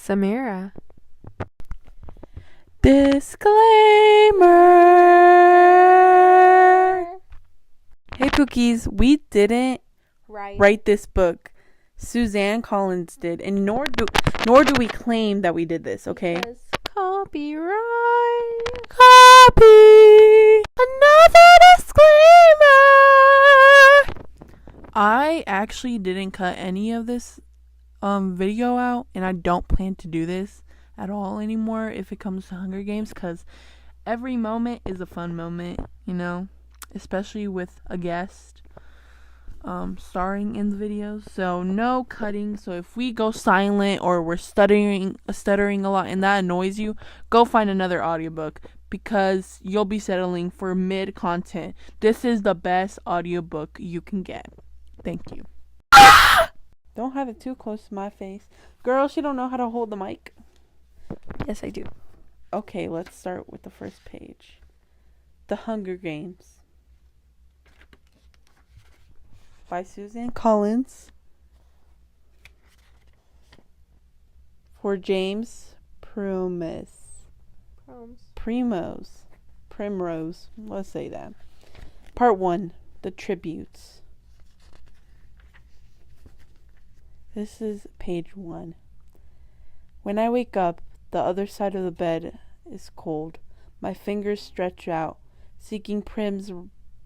Samira. Disclaimer. Hey Pookies, we didn't write this book. Suzanne Collins did, and nor do we claim that we did this, okay? Because copyright. Copy. Another disclaimer. I actually didn't cut any of this video out, and I don't plan to do this at all anymore if it comes to Hunger Games, because every moment is a fun moment, you know, especially with a guest starring in the videos. So no cutting. So if we go silent or we're stuttering a lot and that annoys you, go find another audiobook, because you'll be settling for mid content. This is the best audiobook you can get. Thank you. Don't have it too close to my face. Girl, she don't know how to hold the mic. Yes, I do. Okay, let's start with the first page. The Hunger Games by Suzanne Collins for James Primrose. Let's say that. Part 1, The Tributes. This is page 1. When I wake up, the other side of the bed is cold. My fingers stretch out, seeking Prim's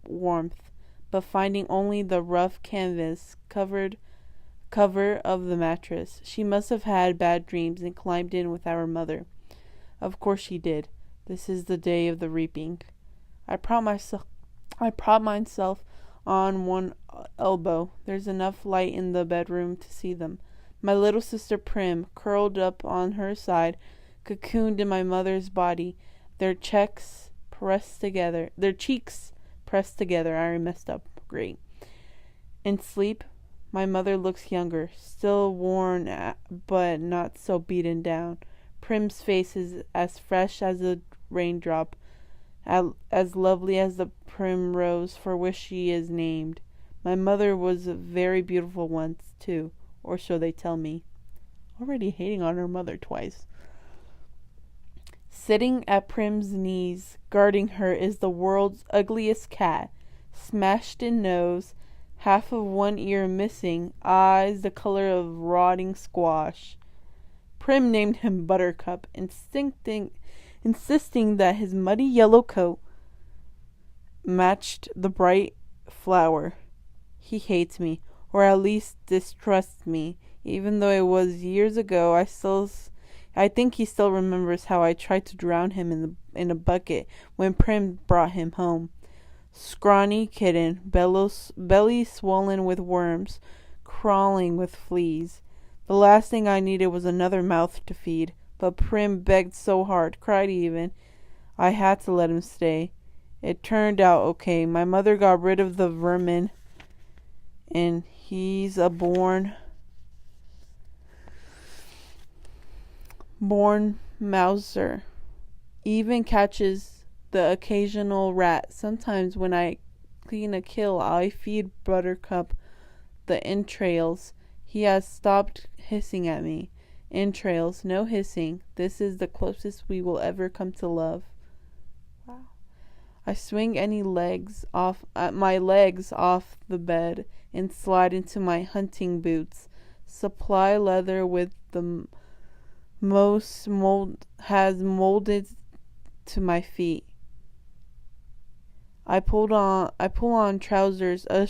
warmth, but finding only the rough canvas cover of the mattress. She must have had bad dreams and climbed in with our mother. Of course she did. This is the day of the reaping. I prop myself on one elbow. There's enough light in the bedroom to see them. My little sister Prim, curled up on her side, cocooned in my mother's body, their cheeks pressed together. I messed up. Great. In sleep, my mother looks younger, still worn but not so beaten down. Prim's face is as fresh as a raindrop, as lovely as the primrose for which she is named. My mother was very beautiful once, too, or so they tell me. Already hating on her mother twice. Sitting at Prim's knees, guarding her, is the world's ugliest cat, smashed in nose, half of one ear missing, eyes the color of rotting squash. Prim named him Buttercup, insisting that his muddy yellow coat matched the bright flower. He hates me, or at least distrusts me. Even though it was years ago, I think he still remembers how I tried to drown him in a bucket when Prim brought him home. Scrawny kitten, belly swollen with worms, crawling with fleas. The last thing I needed was another mouth to feed, but Prim begged so hard, cried even. I had to let him stay. It turned out okay. My mother got rid of the vermin, and he's a born mouser. Even catches the occasional rat. Sometimes when I clean a kill, I feed Buttercup the entrails. He has stopped hissing at me. Entrails, no hissing. This is the closest we will ever come to love. Wow. I swing my legs off the bed and slide into my hunting boots. Supply leather with the has molded to my feet. I pull on trousers, oh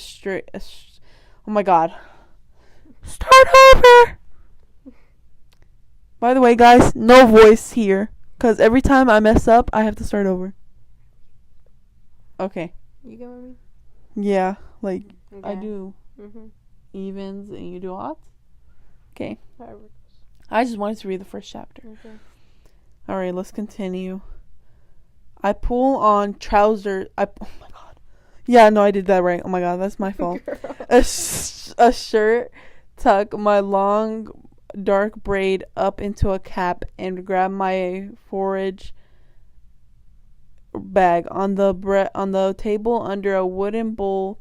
my god. Start over! By the way, guys, no voice here, because every time I mess up, I have to start over. Okay. You go with me? Yeah, like, Okay. I do evens and you do odds? Okay. However. I just wanted to read the first chapter. Okay. Alright, let's continue. I pull on trousers. Oh my god. Yeah, no, I did that right. Oh my god, that's my fault. A shirt, tuck my long dark braid up into a cap, and grab my forage bag on the table under a wooden bowl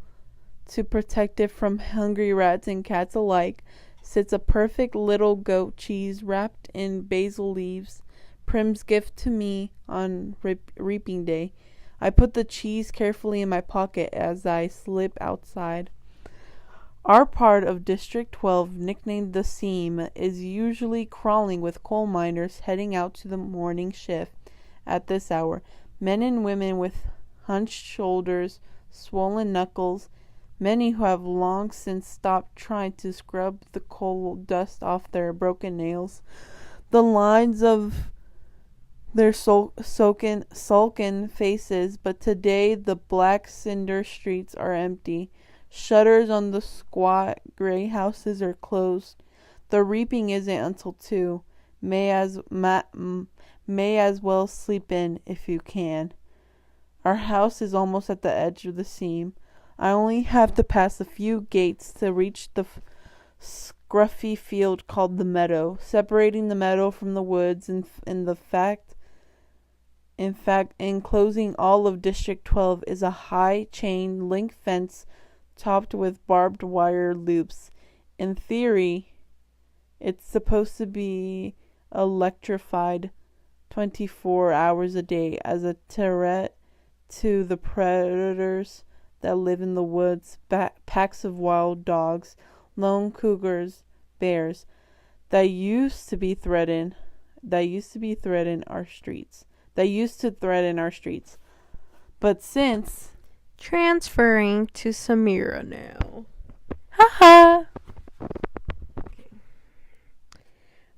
to protect it from hungry rats and cats alike. sits a perfect little goat cheese wrapped in basil leaves, Prim's gift to me on reaping day. I put the cheese carefully in my pocket as I slip outside. Our part of District 12, nicknamed the Seam, is usually crawling with coal miners heading out to the morning shift at this hour. Men and women with hunched shoulders, swollen knuckles, many who have long since stopped trying to scrub the coal dust off their broken nails. The lines of their sulken faces, but today the black cinder streets are empty. Shutters on the squat gray houses are closed. The reaping isn't until 2. May as well sleep in if you can. Our house is almost at the edge of the seam. I only have to pass a few gates to reach the scruffy field called the meadow. Separating the meadow from the woods in fact, enclosing all of District 12 is a high chain link fence topped with barbed wire loops. In theory, it's supposed to be electrified 24 hours a day as a deterrent to the predators that live in the woods, packs of wild dogs, lone cougars, bears that used to threaten our streets. But since Transferring to Samira now. haha,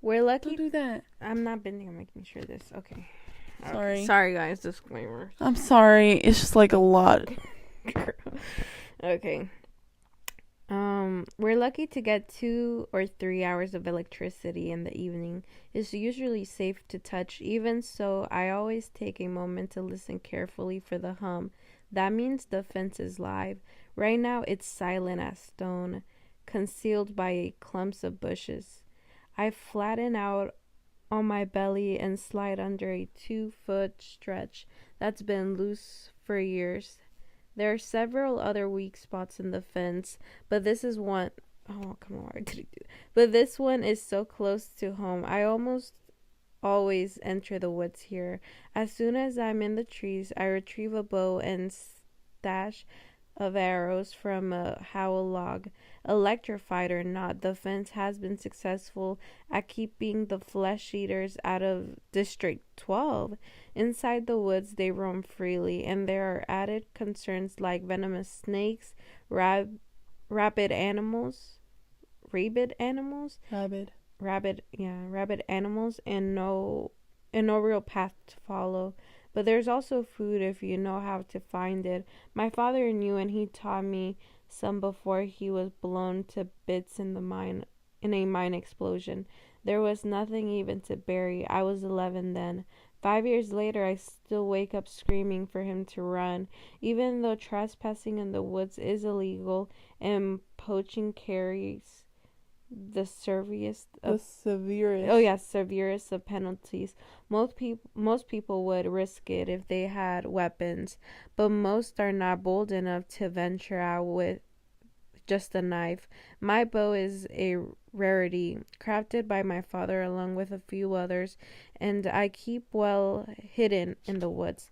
We're lucky. don't do that. I'm not bending. I'm making sure this. Okay. Sorry. Sorry, guys. Disclaimer. I'm sorry. It's just like a lot. Okay. We're lucky to get 2 or 3 hours of electricity in the evening. It's usually safe to touch. Even so, I always take a moment to listen carefully for the hum. That means the fence is live. Right now, it's silent as stone, concealed by clumps of bushes. I flatten out on my belly and slide under a 2-foot stretch that's been loose for years. There are several other weak spots in the fence, but this is one. Oh, come on, what did I do? But this one is so close to home. I almost always enter the woods here. As soon as I'm in the trees, I retrieve a bow and stash of arrows from a howl log. Electrified or not, the fence has been successful at keeping the flesh eaters out of District 12. Inside the woods, they roam freely, and there are added concerns like venomous snakes, rabid animals, and no real path to follow. But there's also food if you know how to find it. My father knew, and he taught me some before he was blown to bits in a mine explosion. There was nothing even to bury. I was 11 then. 5 years later, I still wake up screaming for him to run. Even though trespassing in the woods is illegal and poaching carries the severest of penalties. Most people would risk it if they had weapons, but most are not bold enough to venture out with just a knife. My bow is a rarity, crafted by my father along with a few others, and I keep well hidden in the woods,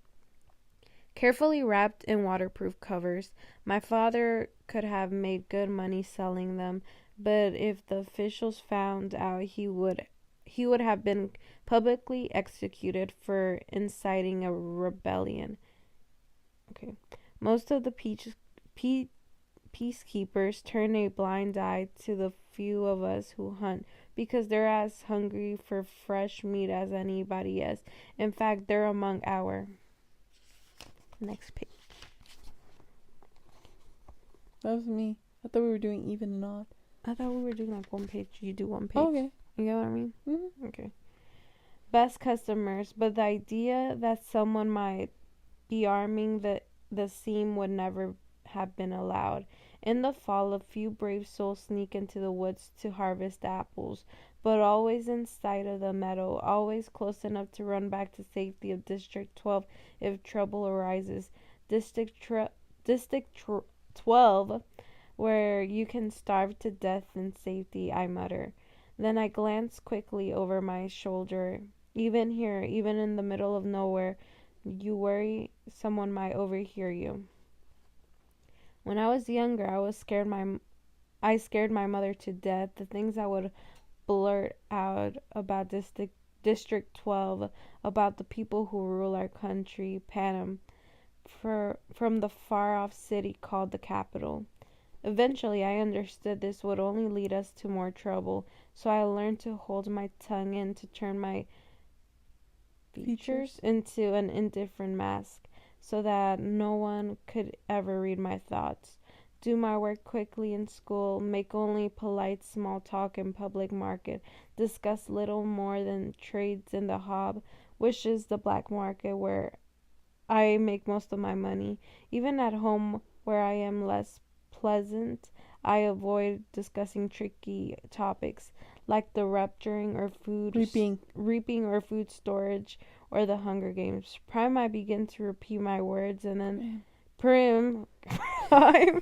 carefully wrapped in waterproof covers. My father could have made good money selling them, but if the officials found out, he would have been publicly executed for inciting a rebellion. Okay. Most of the peacekeepers turn a blind eye to the few of us who hunt because they're as hungry for fresh meat as anybody else. In fact, they're among our next page. That was me. I thought we were doing even and odd. I thought we were doing like one page. You do one page. Oh, okay. You get what I mean? Mm-hmm. Okay. Best customers, but the idea that someone might be arming the seam would never have been allowed. In the fall, a few brave souls sneak into the woods to harvest apples, but always in sight of the meadow, always close enough to run back to safety of District 12 if trouble arises. District 12 where you can starve to death in safety, I mutter. Then I glance quickly over my shoulder. Even here, even in the middle of nowhere, you worry someone might overhear you. When I was younger, I scared my mother to death. The things I would blurt out about District 12, about the people who rule our country, Panem, from the far-off city called the capital. Eventually, I understood this would only lead us to more trouble, so I learned to hold my tongue and to turn my features into an indifferent mask, so that no one could ever read my thoughts. Do my work quickly in school, make only polite small talk in public market, discuss little more than trades in the hob, which is the black market where I make most of my money. Even at home, where I am less pleasant, I avoid discussing tricky topics like the reaping or food storage or the Hunger Games. Prime, I begin to repeat my words, and then Prime, prime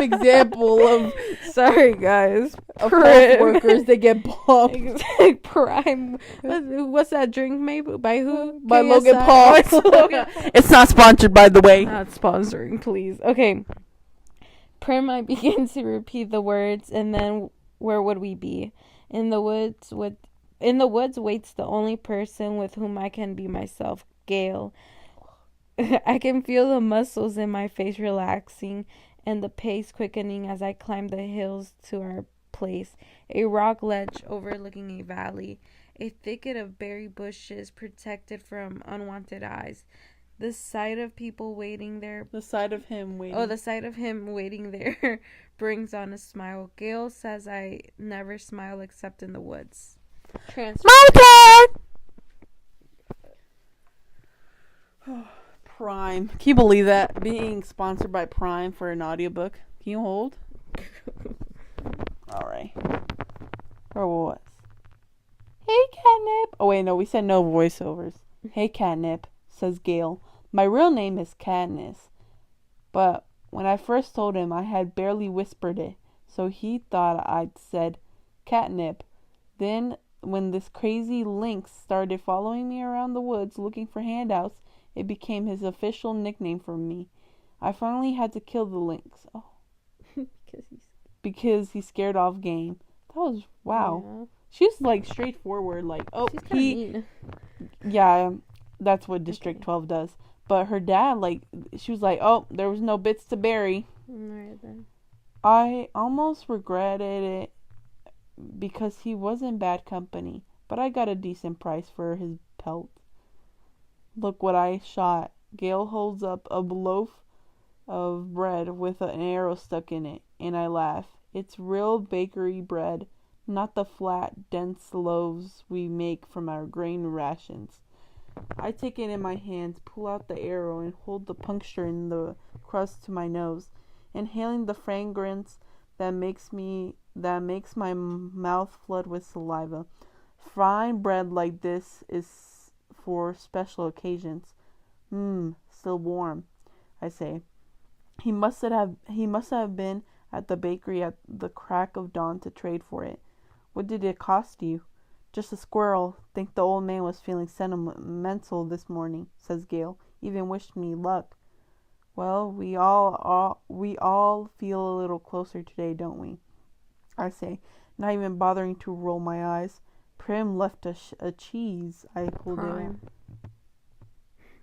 example of sorry guys, health workers that get bumped. Prime. What's that drink made by who? By KSI? Logan Paul. It's not sponsored, by the way. Not sponsoring, please. Okay. Prim, I begin to repeat the words, and then where would we be? In the woods waits the only person with whom I can be myself, Gail. I can feel the muscles in my face relaxing and the pace quickening as I climb the hills to our place, a rock ledge overlooking a valley, a thicket of berry bushes protected from unwanted eyes. The sight of people waiting there. The sight of him waiting. Oh, the sight of him waiting there brings on a smile. Gail says I never smile except in the woods. My turn! Prime. Can you believe that? Being sponsored by Prime for an audiobook. Can you hold? Alright. Or what? Hey, Catnip. Oh, wait, no, we said no voiceovers. Hey, Catnip, says Gail. My real name is Katniss. But when I first told him, I had barely whispered it. So he thought I'd said Catnip. Then, when this crazy lynx started following me around the woods looking for handouts, it became his official nickname for me. I finally had to kill the lynx. Oh. Because he scared off game. That was, wow. Yeah. She's like straightforward, like, oh, she's mean. Yeah, that's what District 12 does. But her dad, like, she was like, oh, there was no bits to bury. Right then. I almost regretted it because he was in bad company. But I got a decent price for his pelt. Look what I shot. Gail holds up a loaf of bread with an arrow stuck in it, and I laugh. It's real bakery bread, not the flat, dense loaves we make from our grain rations. I take it in my hands, pull out the arrow, and hold the puncture in the crust to my nose, inhaling the fragrance that makes my mouth flood with saliva. Frying bread like this is for special occasions. Still warm, I say. He must have been at the bakery at the crack of dawn to trade for it. What did it cost you? Just a squirrel. Think the old man was feeling sentimental this morning, says Gail. Even wished me luck. Well, we all feel a little closer today, don't we? I say, not even bothering to roll my eyes. Prim left a cheese. I pulled it out.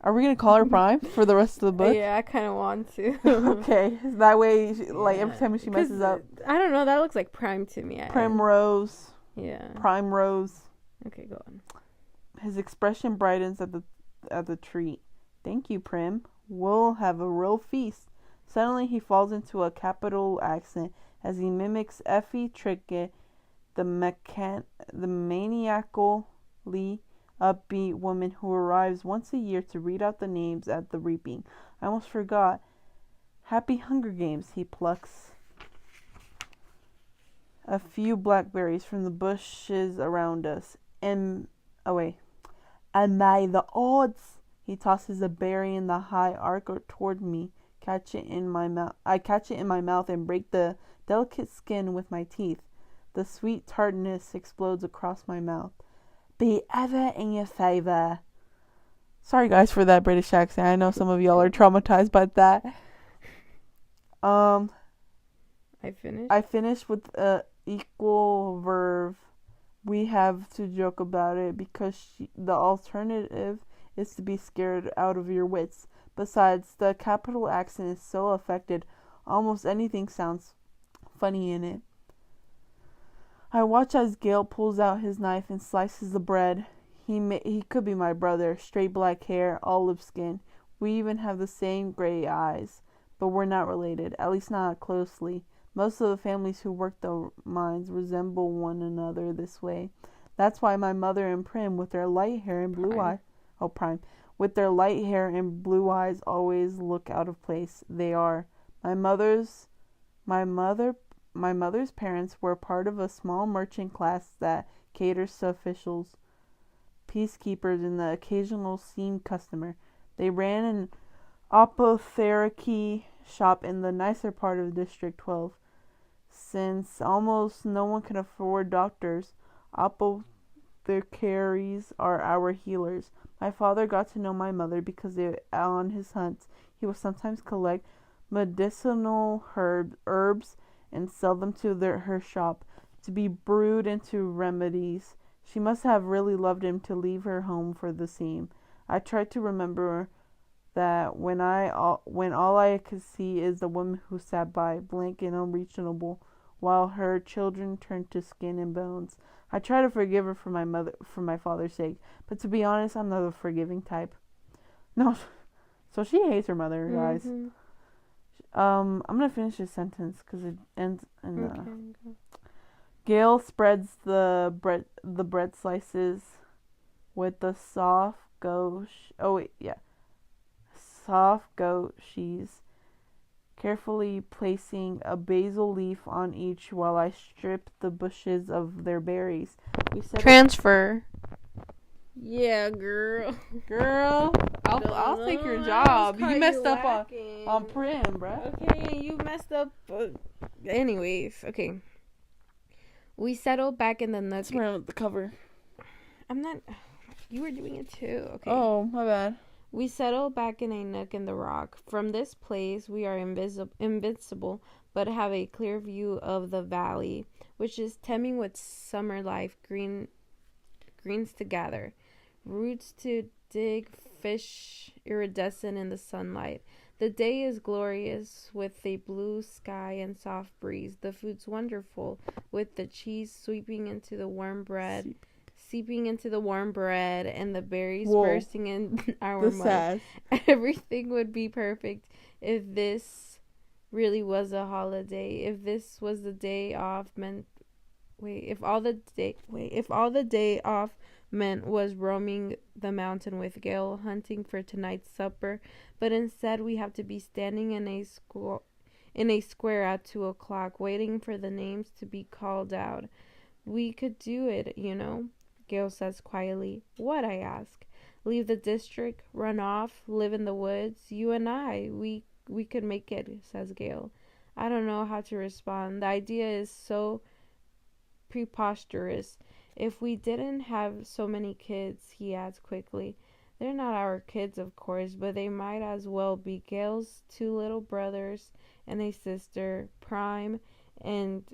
Are we going to call her Prime for the rest of the book? Yeah, I kind of want to. Okay. That way, like, every time she messes up. I don't know. That looks like Prime to me. Primrose. Yeah. Prime Rose. Okay, go on. His expression brightens at the treat. Thank you, Prim. We'll have a real feast. Suddenly, he falls into a capital accent as he mimics Effie Trickett, the maniacally upbeat woman who arrives once a year to read out the names at the reaping. I almost forgot. Happy Hunger Games, he plucks a few blackberries from the bushes around us. And by the odds, He tosses a berry in the high arc toward me. Catch it in my mouth. I catch it in my mouth and break the delicate skin with my teeth. The sweet tartness explodes across my mouth. Be ever in your favor. Sorry guys for that British accent. I know some of y'all are traumatized by that. I finished with equal verb. We have to joke about it because the alternative is to be scared out of your wits. Besides, the capital accent is so affected, almost anything sounds funny in it. I watch as Gale pulls out his knife and slices the bread. He could be my brother. Straight black hair, olive skin. We even have the same gray eyes. But we're not related, at least not closely. Most of the families who work the mines resemble one another this way. That's why my mother and Prim, with their light hair and blue eyes, with their light hair and blue eyes, always look out of place. They are. My mother's parents were part of a small merchant class that caters to officials, peacekeepers, and the occasional scene customer. They ran an apothecary shop in the nicer part of District 12. Since almost no one can afford doctors, apothecaries are our healers. My father got to know my mother because on his hunts he would sometimes collect medicinal herbs and sell them to her shop to be brewed into remedies. She must have really loved him to leave her home for the same. I tried to remember that when all I could see is the woman who sat by, blank and unreachable, while her children turned to skin and bones. I try to forgive her for my father's sake, but to be honest, I'm not a forgiving type. No, so she hates her mother, guys. Mm-hmm. I'm gonna finish this sentence because it ends in. Okay. Gale spreads the bread slices with the soft goat cheese, carefully placing a basil leaf on each while I strip the bushes of their berries. Transfer. Yeah, girl. I'll take your job. You messed up on Prim, bruh. Okay, you messed up. Anyways, okay. We settled back in the nook. That's around the cover. I'm not. You were doing it too. Okay. Oh, my bad. We settled back in a nook in the rock. From this place, we are invincible, but have a clear view of the valley, which is teeming with summer life, greens to gather, roots to dig, fish iridescent in the sunlight. The day is glorious with a blue sky and soft breeze. The food's wonderful with the cheese seeping into the warm bread and the berries bursting in our mouth. Everything would be perfect if this really was a holiday. If this was the day off meant if all the day off meant was roaming the mountain with Gale, hunting for tonight's supper, but instead we have to be standing in a square at 2:00, waiting for the names to be called out. We could do it, you know, Gale says quietly. What, I ask. Leave the district, run off, live in the woods, you and I, we could make it, says Gale. I don't know how to respond. The idea is so preposterous. If we didn't have so many kids, he adds quickly. They're not our kids, of course, but they might as well be. Gale's 2 little brothers and a sister, Prime, and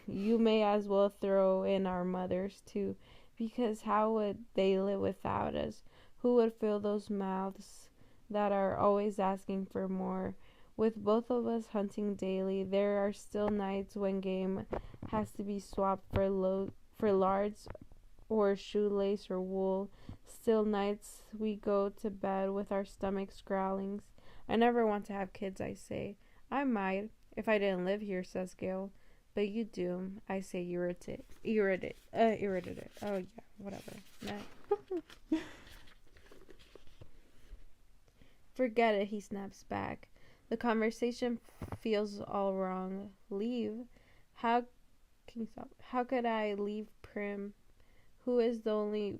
you may as well throw in our mothers too, because how would they live without us? Who would fill those mouths that are always asking for more? With both of us hunting daily, there are still nights when game has to be swapped for lards or shoelace or wool. Still nights we go to bed with our stomachs growlings. I never want to have kids, I say. I might, if I didn't live here, says Gale. But you do, I say, irritated. Oh yeah, whatever. Nah. Forget it, he snaps back. The conversation feels all wrong. Leave? How could I leave Prim, who is the only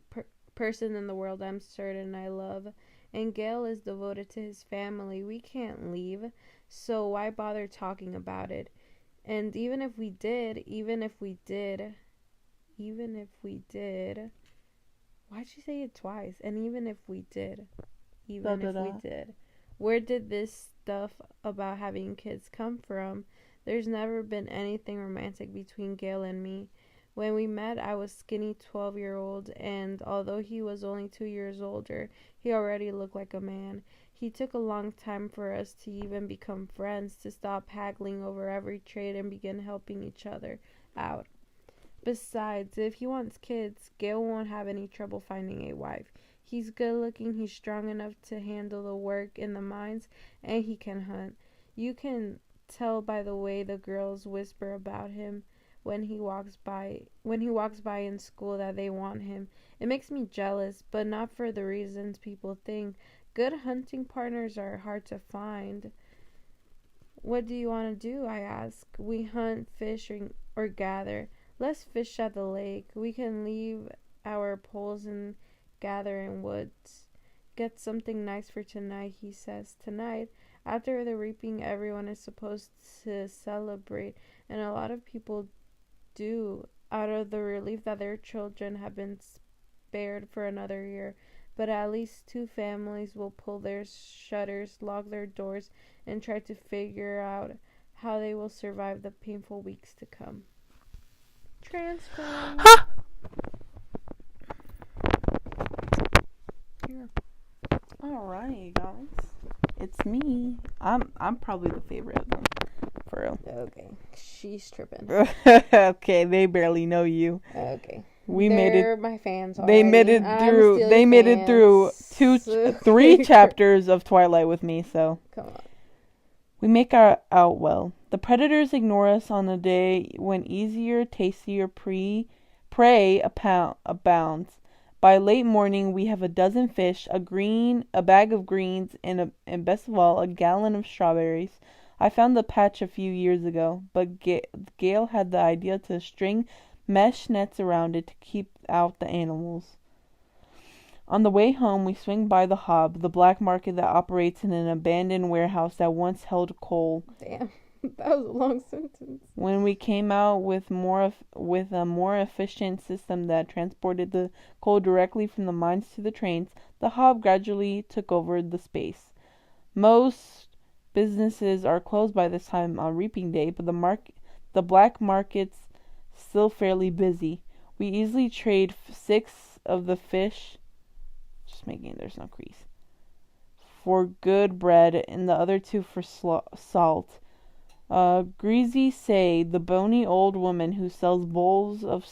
person in the world I'm certain I love, And Gail is devoted to his family. We can't leave, so why bother talking about it? And even if we did, why'd she say it twice? And even if we did, Da da da. where did this stuff about having kids come from? There's never been anything romantic between Gail and me. When we met, I was skinny 12-year-old, and although he was only 2 years older, he already looked like a man. He took a long time for us to even become friends, to stop haggling over every trade and begin helping each other out. Besides, if he wants kids, Gail won't have any trouble finding a wife. He's good looking, he's strong enough to handle the work in the mines, and he can hunt. You can tell by the way the girls whisper about him when he walks by in school that they want him. It makes me jealous, but not for the reasons people think. Good hunting partners are hard to find. What do you want to do? I ask. We hunt, fish, or gather. Let's fish at the lake. We can leave our poles and gather in woods. Get something nice for tonight, he says. Tonight, after the reaping, everyone is supposed to celebrate, and a lot of people do, out of the relief that their children have been spared for another year. But at least two families will pull their shutters, lock their doors, and try to figure out how they will survive the painful weeks to come. Transferring. Ha! Here. Alright, guys. It's me. I'm probably the favorite of them. For real. Okay. She's tripping. Okay, they barely know you. Okay. They're my fans already. They made it through 3 chapters of Twilight with me, so Come on. we make out well. The predators ignore us on a day when easier, tastier prey abounds. By late morning, we have a dozen fish, a bag of greens, and best of all, a gallon of strawberries. I found the patch a few years ago, but Gail had the idea to string mesh nets around it to keep out the animals. On the way home, we swing by the Hob, the black market that operates in an abandoned warehouse that once held coal. Damn, that was a long sentence. When we came out with a more efficient system that transported the coal directly from the mines to the trains, the Hob gradually took over the space. Most businesses are closed by this time on reaping day, but the black market's still fairly busy. We easily trade 6 of the fish, just making there's no crease, for good bread, and the other 2 for salt. Greasy Say, the bony old woman who sells bowls of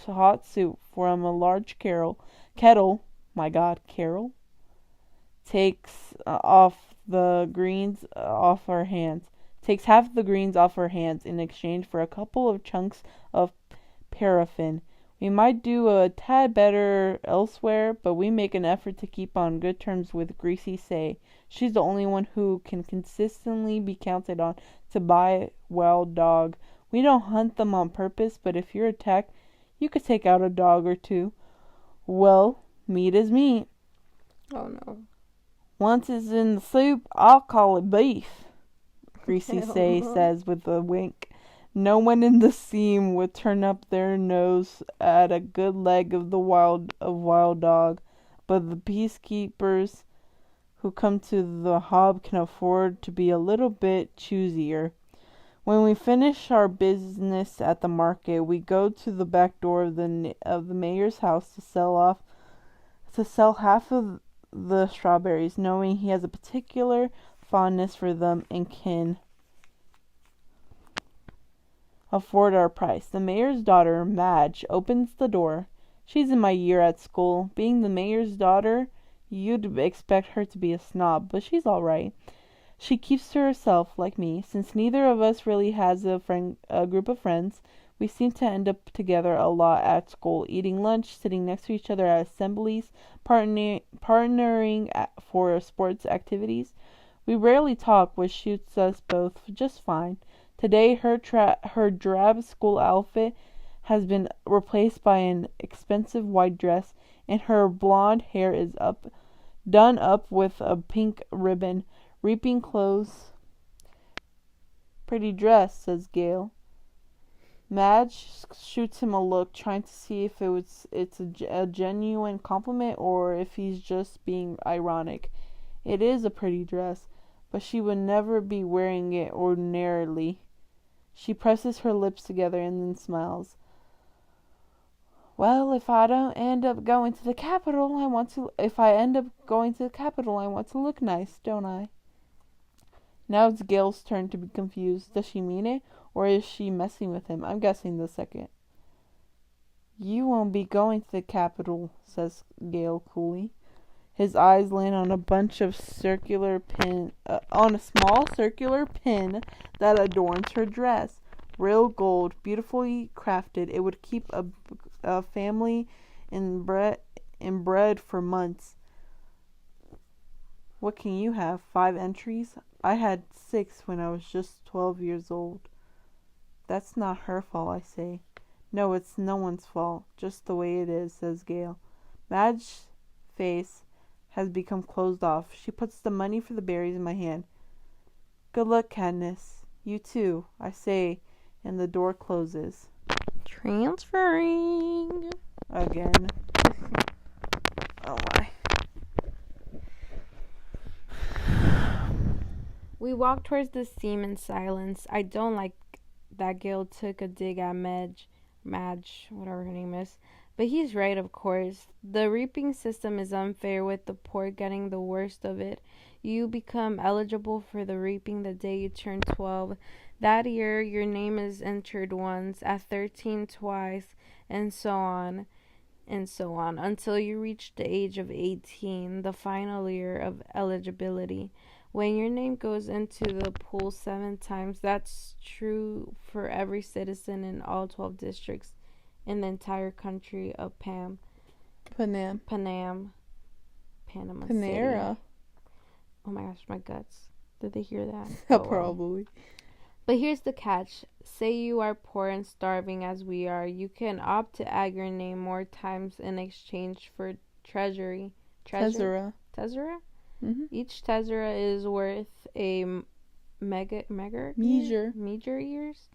hot soup from a large kettle, my God, Carol, takes half the greens off our hands in exchange for a couple of chunks of paraffin. We might do a tad better elsewhere, but we make an effort to keep on good terms with Greasy Say. She's the only one who can consistently be counted on to buy wild dog. We don't hunt them on purpose, but if you're attacked, you could take out a dog or 2. Well, meat is meat. Oh no. Once it's in the soup, I'll call it beef, Greasy Say says with a wink. No one in the seam would turn up their nose at a good leg of wild dog, but the peacekeepers who come to the Hob can afford to be a little bit choosier. When we finish our business at the market, we go to the back door of the mayor's house to sell half of the strawberries, knowing he has a particular fondness for them and can afford our price. The mayor's daughter, Madge, opens the door. She's in my year at school. Being the mayor's daughter, you'd expect her to be a snob, but she's all right. She keeps to herself, like me. Since neither of us really has a group of friends, we seem to end up together a lot at school, eating lunch, sitting next to each other at assemblies, partnering for sports activities. We rarely talk, which suits us both just fine. Today, her drab school outfit has been replaced by an expensive white dress, and her blonde hair is up done up with a pink ribbon. Reaping clothes. Pretty dress, says Gail. Madge shoots him a look, trying to see if it's a genuine compliment or if he's just being ironic. It is a pretty dress, but she would never be wearing it ordinarily. She presses her lips together and then smiles. Well, if I end up going to the capital, I want to look nice, don't I? Now it's Gail's turn to be confused. Does she mean it, or is she messing with him? I'm guessing the second. You won't be going to the capital, says Gail coolly. His eyes land on a small circular pin that adorns her dress. Real gold, beautifully crafted. It would keep a family in bread for months. What can you have? 5 entries? I had 6 when I was just 12 years old. That's not her fault, I say. No, it's no one's fault. Just the way it is, says Gail. Madge's face has become closed off. She puts the money for the berries in my hand. Good luck, Cadmus. You too, I say, and the door closes. Transferring. Again. Oh my. We walk towards the seam in silence. I don't like that Gail took a dig at Madge, whatever her name is. But he's right, of course. The reaping system is unfair, with the poor getting the worst of it. You become eligible for the reaping the day you turn 12. That year, your name is entered once, at 13 twice, and so on, until you reach the age of 18, the final year of eligibility. When your name goes into the pool 7 times, that's true for every citizen in all 12 districts in the entire country of Panama Panera. City. Oh my gosh, my guts. Did they hear that? Probably. But here's the catch. Say you are poor and starving as we are. You can opt to add your name more times in exchange for treasury. Tessera. Tessera? Mm-hmm. Each tessera is worth a meager year's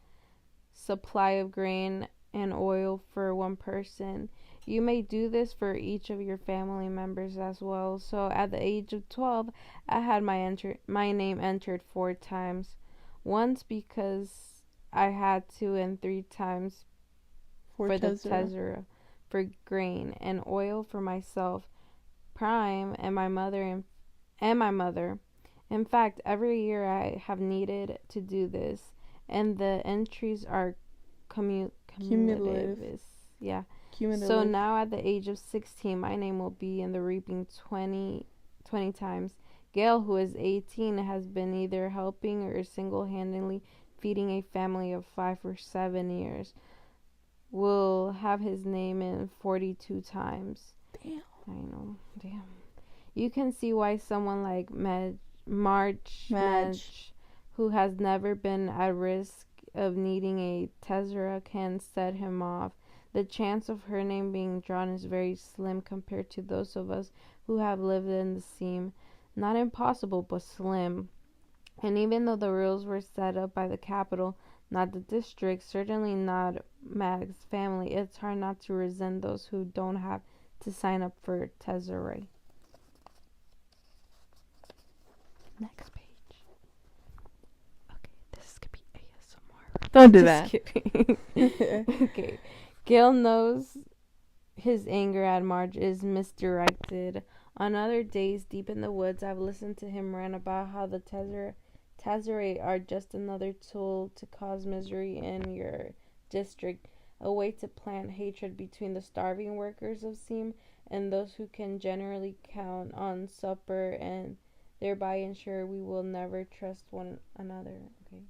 supply of grain and oil for one person. You may do this for each of your family members as well. So at the age of 12, I had my name entered 4 times. Once because I had to, and 3 times for the tessera for grain and oil for myself, Prime, and my mother. In fact, every year I have needed to do this, and the entries are cumulative. Yeah. Cumulative. So now at the age of 16, my name will be in the reaping 20 times. Gail, who is 18, has been either helping or single-handedly feeding a family of 5 or 7 years. Will have his name in 42 times. Damn. I know. Damn. You can see why someone like Madge, who has never been at risk of needing a tessera, can set him off. The chance of her name being drawn is very slim compared to those of us who have lived in the seam. Not impossible, but slim. And even though the rules were set up by the capital, not the district, certainly not Madge's family, it's hard not to resent those who don't have to sign up for tessera. Next page. Okay, this could be ASMR. Don't do that. Kidding. Okay. Gail knows his anger at Marge is misdirected. On other days, deep in the woods, I've listened to him rant about how the tessera are just another tool to cause misery in your district, a way to plant hatred between the starving workers of Seam and those who can generally count on supper, and thereby ensure we will never trust one another. Okay.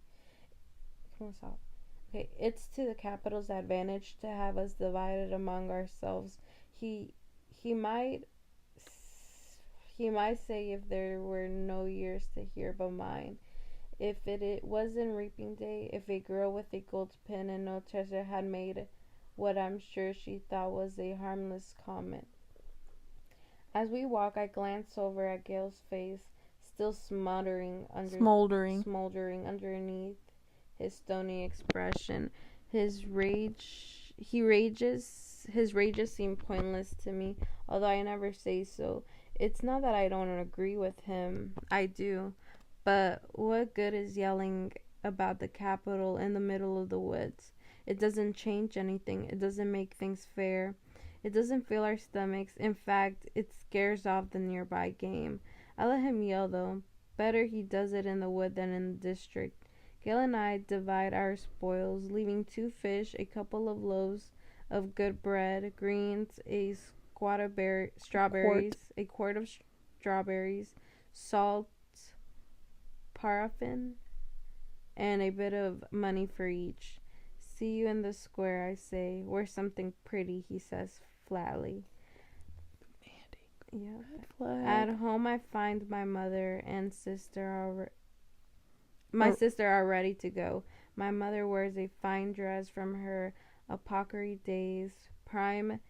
Come on, stop. Okay, it's to the capital's advantage to have us divided among ourselves. He might say if there were no years to hear but mine. If it wasn't reaping day, if a girl with a gold pin and no treasure had made what I'm sure she thought was a harmless comment. As we walk, I glance over at Gail's face, still Smoldering. smoldering underneath his stony expression. His rages seem pointless to me, although I never say so. It's not that I don't agree with him. I do. But what good is yelling about the Capitol in the middle of the woods? It doesn't change anything. It doesn't make things fair. It doesn't fill our stomachs. In fact, it scares off the nearby game. I let him yell, though. Better he does it in the wood than in the district. Gail and I divide our spoils, leaving 2 fish, a couple of loaves of good bread, greens, a quart of strawberries, salt, paraffin, and a bit of money for each. See you in the square, I say. Wear something pretty, he says flatly. Yeah. At home, I find my mother and sister are ready to go. My mother wears a fine dress from her apothecary days. Prime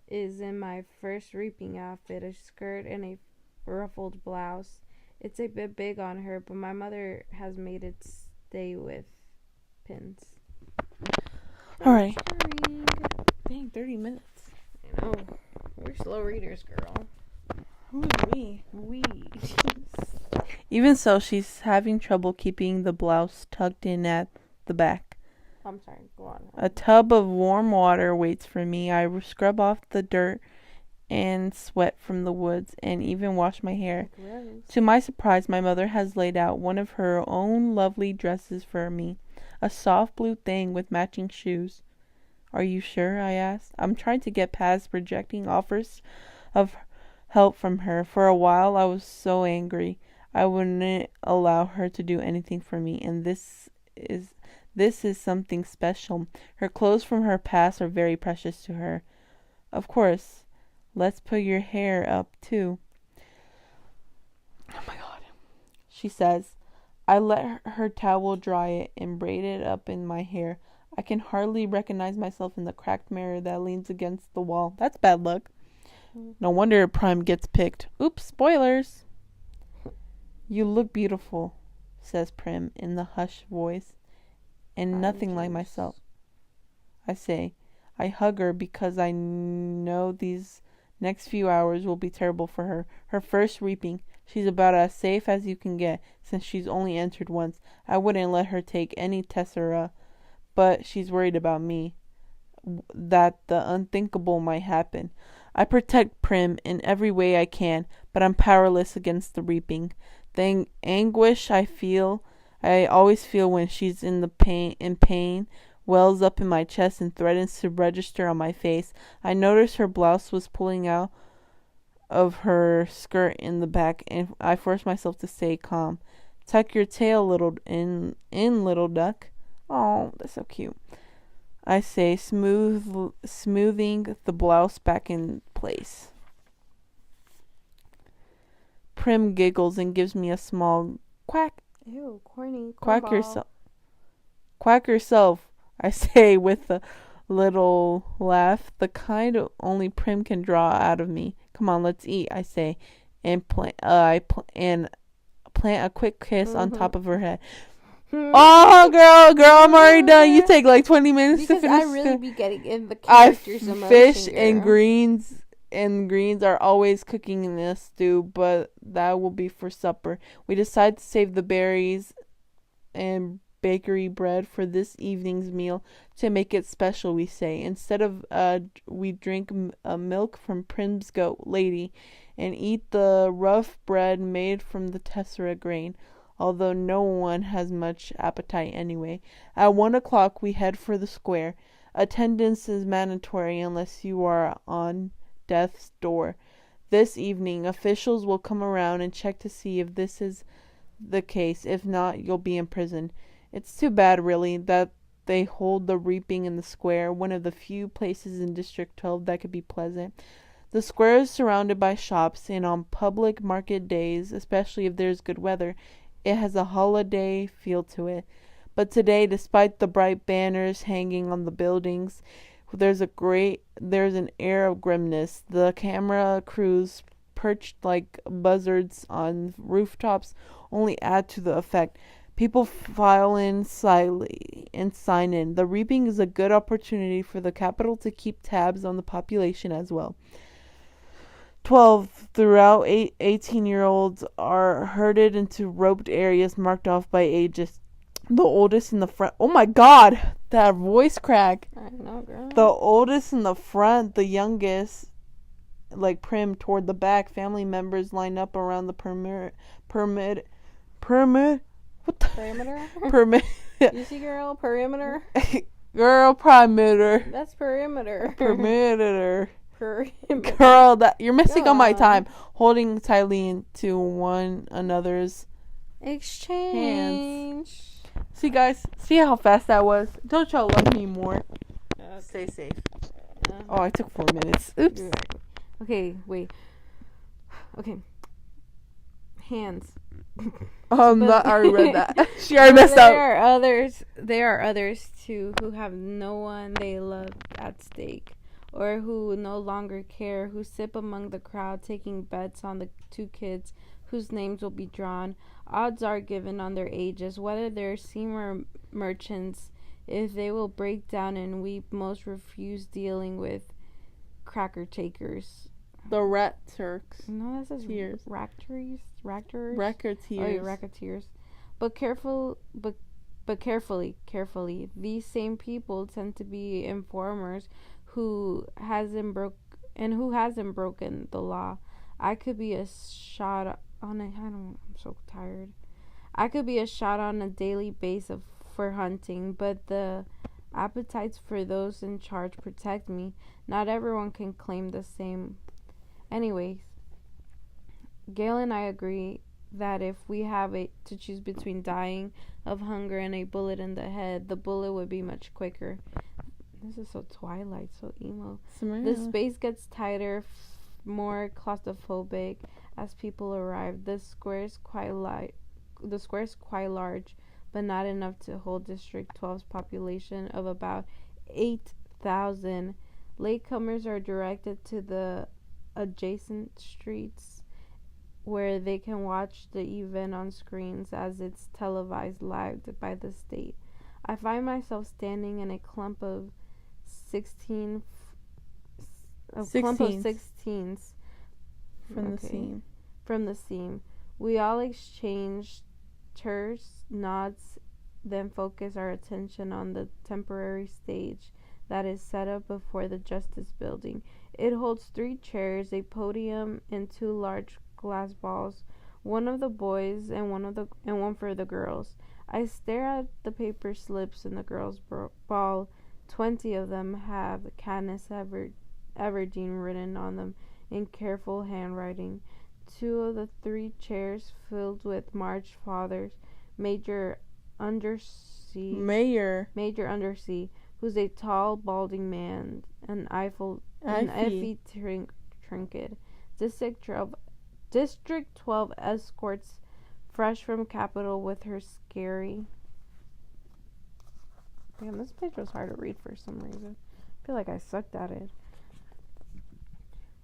is in my first reaping outfit, a skirt and a ruffled blouse. It's a bit big on her, but my mother has made it stay with pins. Alright. Dang, 30 minutes. I know. We're slow readers, girl. Who is we? We. Even so, she's having trouble keeping the blouse tucked in at the back. I'm sorry, go on. A tub of warm water waits for me. I scrub off the dirt and sweat from the woods and even wash my hair. Gross. To my surprise, my mother has laid out one of her own lovely dresses for me. A soft blue thing with matching shoes. Are you sure? I asked. I'm trying to get past rejecting offers of help from her. For a while I was so angry. I wouldn't allow her to do anything for me, and this is something special. Her clothes from her past are very precious to her. Of course. Let's put your hair up too. Oh my god. She says. I let her towel dry it and braid it up in my hair. I can hardly recognize myself in the cracked mirror that leans against the wall. That's bad luck. No wonder Prime gets picked. Oops, spoilers. You look beautiful, says Prim in the hushed voice, and nothing like myself. I say. I hug her because I know these next few hours will be terrible for her. Her first reaping. She's about as safe as you can get, since she's only entered once. I wouldn't let her take any tessera, but she's worried about me. That the unthinkable might happen. I protect Prim in every way I can, but I'm powerless against the reaping. The anguish I always feel when she's in pain, wells up in my chest and threatens to register on my face. I noticed her blouse was pulling out of her skirt in the back, and I forced myself to stay calm. Tuck your tail in, little duck. Oh, that's so cute. I say, smoothing the blouse back in place. Prim giggles and gives me a small quack. Ew, corny. Quack yourself. Quack yourself, I say with a little laugh, the kind only Prim can draw out of me. Come on, let's eat, I say, and plant a quick kiss on top of her head. Oh, girl, I'm already done. You take like 20 minutes because to finish. I really be getting in the character's emotion, fish girl. and greens are always cooking in this stew, but that will be for supper. We decide to save the berries and bakery bread for this evening's meal to make it special, we say. Instead of we drink milk from Prim's goat lady and eat the rough bread made from the tessera grain, although no one has much appetite anyway. At 1 o'clock we head for the square. Attendance is mandatory unless you are on death's door. This evening officials will come around and check to see if this is the case. If not, you'll be imprisoned. It's too bad, really, that they hold the reaping in the square, one of the few places in District 12 that could be pleasant. The square is surrounded by shops, and on public market days, especially if there's good weather, it has a holiday feel to it. But today, despite the bright banners hanging on the buildings, there's an air of grimness. The camera crews perched like buzzards on rooftops only add to the effect. People file in slightly and sign in. The reaping is a good opportunity for the capital to keep tabs on the population as well. 12. Throughout 18-year-olds are herded into roped areas marked off by ages. The oldest in the front. Oh my god! That voice crack. I know, girl. The oldest in the front, the youngest, like prim toward the back. Family members line up around the permit. What the? Perimeter? Permit. You see, girl? Perimeter? Girl, perimeter. That's perimeter. Perimeter. Perimeter. Girl, that you're messing Go on my on. time. Holding tightly into one another's Exchange. See, guys, see how fast that was? Don't y'all love me more? Stay safe. Oh, I took 4 minutes. Oops. Okay, wait. Okay. Hands. I already read that. She already messed up. There are others too who have no one they love at stake, or who no longer care, who sip among the crowd, taking bets on the 2 kids whose names will be drawn. Odds are given on their ages, whether they're seamer merchants, if they will break down and weep. Most refuse dealing with cracker takers. The rat Turks. No, that says Tears. racketeers. Racketeers. Oh, racketeers. But carefully. These same people tend to be informers who hasn't broken the law. I could be a shot on a. I'm so tired. I could be a shot on a daily basis for hunting, but the appetites for those in charge protect me. Not everyone can claim the same. Anyways, Gail and I agree that if we have to choose between dying of hunger and a bullet in the head, the bullet would be much quicker. This is so Twilight, so emo. The space gets tighter, more claustrophobic as people arrive. The square is quite large, but not enough to hold District 12's population of about 8,000. Latecomers are directed to the adjacent streets where they can watch the event on screens as it's televised live by the state. I find myself standing in a clump of 16s from the scene. We all exchange terse nods, then focus our attention on the temporary stage that is set up before the Justice Building. It holds 3 chairs, a podium, and 2 large glass balls, one of the boys and one for the girls. I stare at the paper slips in the girls' ball. 20 of them have Katniss Everdeen written on them in careful handwriting. 2 of the 3 chairs filled with March fathers, Major Undersea, who's a tall, balding man, an Effie trinket. District 12 escorts fresh from Capitol with her scary. Damn, this page was hard to read for some reason. I feel like I sucked at it.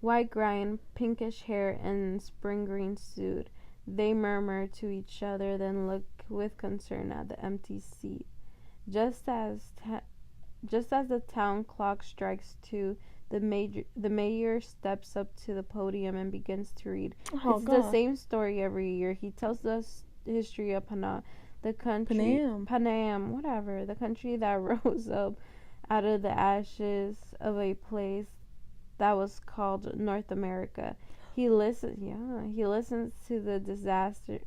White grind, pinkish hair, and spring green suit. They murmur to each other, then look with concern at the empty seat. Just as the town clock strikes 2, the mayor steps up to the podium and begins to read. It's the same story every year. He tells us the history of Panam, the country the country that rose up out of the ashes of a place that was called North America. He listens to the disaster.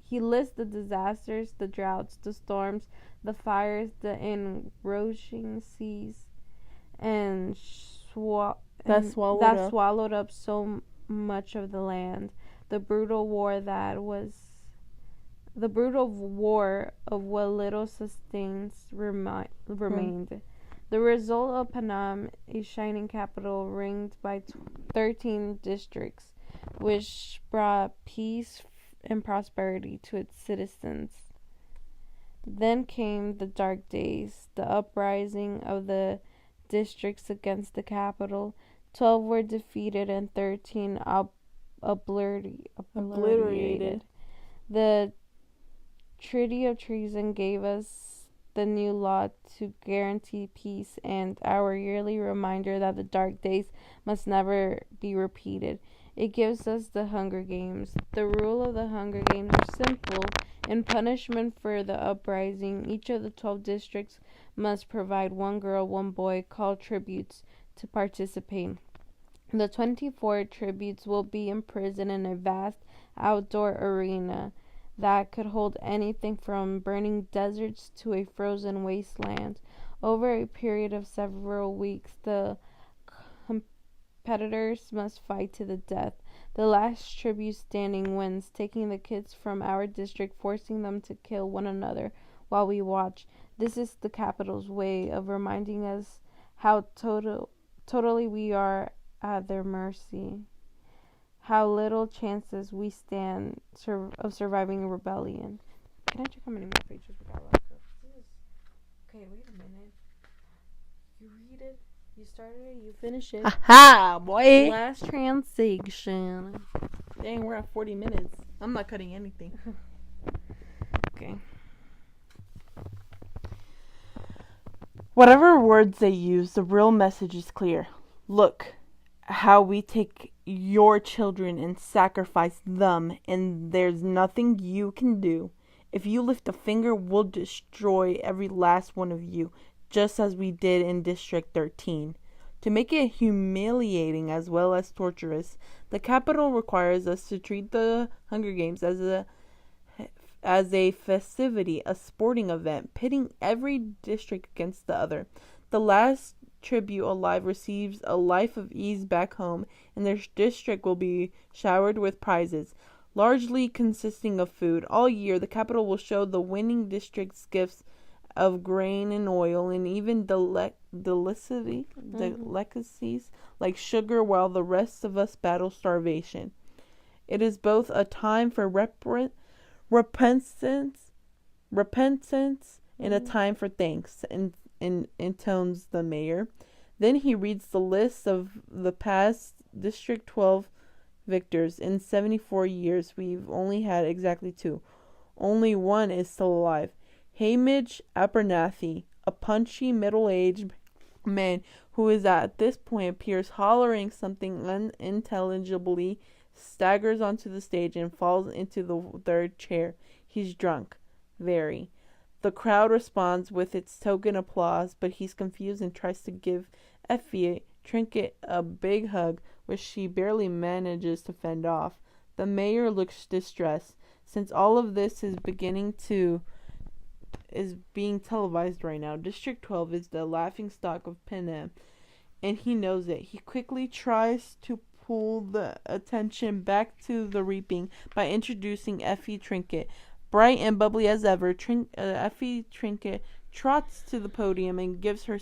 He lists the disasters, the droughts, the storms, the fires, the engrossing seas, and that swallowed up so much of the land. The brutal war of what little sustains remained. The result of Panam, a shining capital ringed by 13 districts, which brought peace and prosperity to its citizens. Then came the dark days, the uprising of the districts against the capital. 12 were defeated and 13 obliterated. The Treaty of Treason gave us the new law to guarantee peace and our yearly reminder that the dark days must never be repeated. It gives us the Hunger Games. The rule of the Hunger Games are simple. In punishment for the uprising, each of the 12 districts must provide one girl, one boy, called tributes, to participate. The 24 tributes will be imprisoned in a vast outdoor arena that could hold anything from burning deserts to a frozen wasteland. Over a period of several weeks, the competitors must fight to the death. The last tribute standing wins, taking the kids from our district, forcing them to kill one another while we watch. This is the capital's way of reminding us how totally we are at their mercy. How little chances we stand of surviving a rebellion. Can I check how many more pages we got left? Okay, wait a minute. You read it, you started it, you finish it. Aha, boy! Last translation. Dang, we're at 40 minutes. I'm not cutting anything. Okay. Whatever words they use, the real message is clear. Look how we take your children and sacrifice them, and there's nothing you can do. If you lift a finger, we'll destroy every last one of you, just as we did in District 13. To make it humiliating as well as torturous, the capital requires us to treat the Hunger Games as a festivity, a sporting event, pitting every district against the other. The last tribute alive receives a life of ease back home, and their district will be showered with prizes, largely consisting of food. All year, the capital will show the winning districts gifts of grain and oil, and even delicacies like sugar, while the rest of us battle starvation. It is both a time for repentance and a time for thanks, intones the mayor. Then he reads the list of the past District 12 victors. In 74 years, we've only had exactly 2. Only one is still alive. Hamish Abernathy, a punchy, middle-aged man who is at this point appears hollering something unintelligibly, staggers onto the stage and falls into the third chair. He's drunk. Very. The crowd responds with its token applause, but he's confused and tries to give Effie Trinket a big hug, which she barely manages to fend off. The mayor looks distressed, since all of this is being televised right now. District 12 is the laughingstock of Panem, and he knows it. He quickly tries to pull the attention back to the reaping by introducing Effie Trinket. Bright and bubbly as ever, Effie Trinket trots to the podium and gives her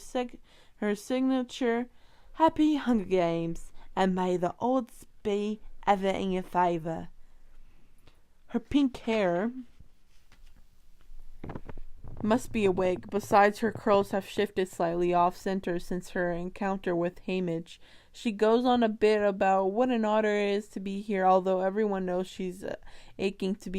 signature "Happy Hunger Games, and may the odds be ever in your favor." Her pink hair must be a wig. Besides, her curls have shifted slightly off-center since her encounter with Hamish. She goes on a bit about what an honor it is to be here, although everyone knows she's aching to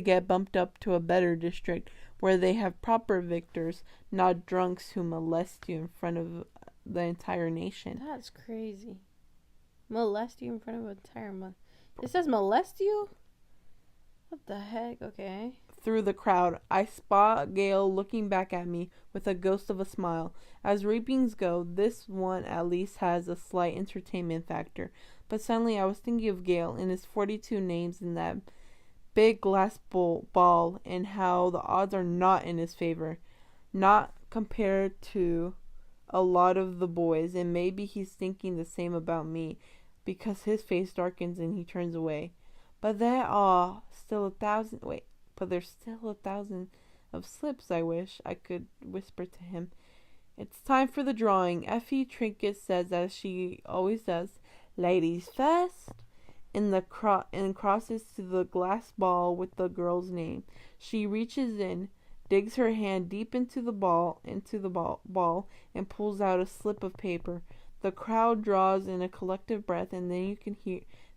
get bumped up to a better district where they have proper victors, not drunks who molest you in front of the entire nation. That's crazy. Molest you in front of an entire It says molest you? What the heck? Okay. Through the crowd, I spot Gail looking back at me with a ghost of a smile. As reapings go, this one at least has a slight entertainment factor. But suddenly I was thinking of Gail and his 42 names in that big glass ball, and how the odds are not in his favor. Not compared to a lot of the boys, and maybe he's thinking the same about me, because his face darkens and he turns away. But there are still 1,000... Wait. But there's still 1,000 of slips. I wish I could whisper to him. It's time for the drawing. Effie Trinket says, as she always does, "Ladies first," and crosses to the glass ball with the girl's name. She reaches in, digs her hand deep into the ball, and pulls out a slip of paper. The crowd draws in a collective breath, and then you can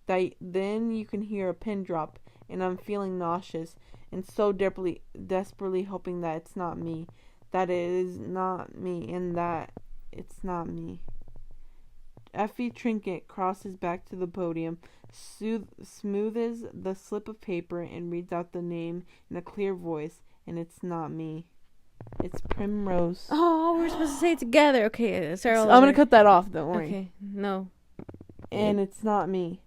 Then you can hear a pin drop, and I'm feeling nauseous, and so desperately hoping that it's not me, that it is not me, and that it's not me. Effie Trinket crosses back to the podium, smoothes the slip of paper, and reads out the name in a clear voice, and it's not me. It's Primrose. Oh, we're supposed to say it together. Okay, sorry. I'm going to cut that off, don't worry. Okay, no. And it's not me.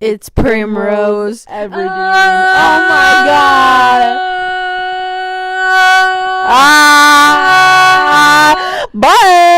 It's Primrose Everdeen. Oh my god! Ah! Bye!